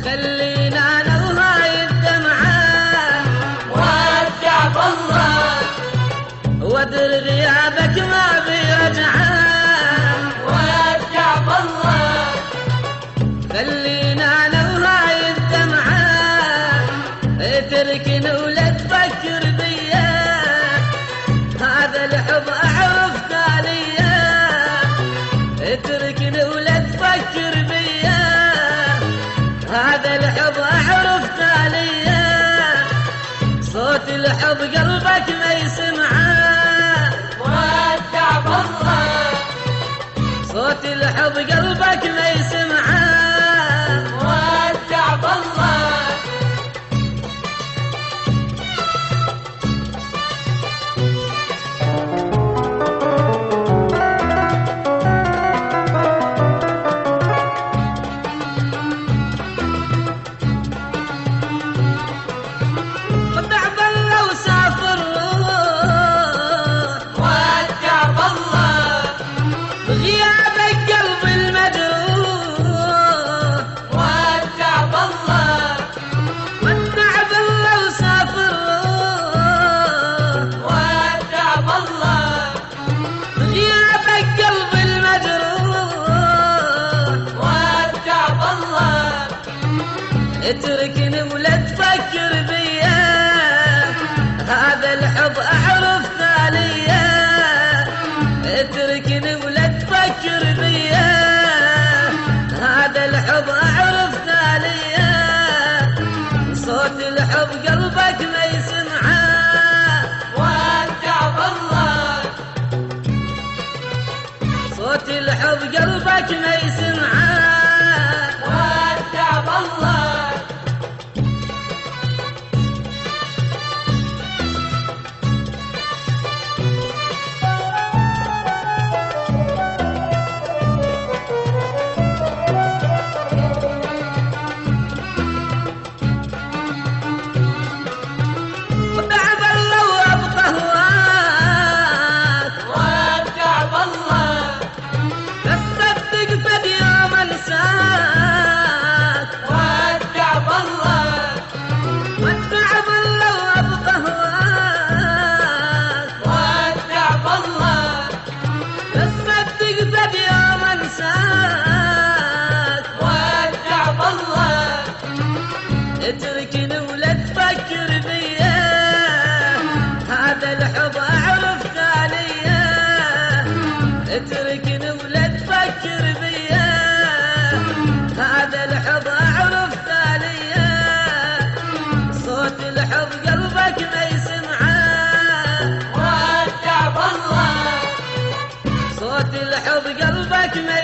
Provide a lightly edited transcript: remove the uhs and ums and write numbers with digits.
خلينا انا وهاي الدمعة ودع بالله وادر غيابك ما بيرجعه ودع بالله خلينا انا وهاي الدمعة اتركني ولا تفكر بيا هذا الحب اعرف تاليه اتركني ولا تفكر بيا هذا الحب اعرف تاليه صوت الحب قلبك ما يسمعه ودع بالله صوت الحب قلبك ما يسمعه ودع بالله ودع بالله وسافر ودع بالله بغيابك قلبي المجروح ودع بالله ودع بالله وسافر ودع بالله بغيابك قلبي المجروح ودع بالله اتركني ولا تفكر بيا هذا الحب اعرف تاليه اتركني ولا تفكر بيا هذا الحب اعرف تاليه صوت الحب قلبك ما يسمعه ودع بالله صوت الحب قلبك ما يسمعه ودع بالله ودع بالله وابقى هواك ودع بالله تصدق فد يوم انساك ودع بالله ودع بالله وابقى هواك ودع بالله تصدق فد يوم انساك ودع بالله اتركني ولا تفكر بيا هذا الحب اعرف تاليه اتركني ولا تفكر بيا هذا الحب اعرف تاليه صوت الحب قلبك ما يسمعه ودع بالله صوت الحب قلبك ما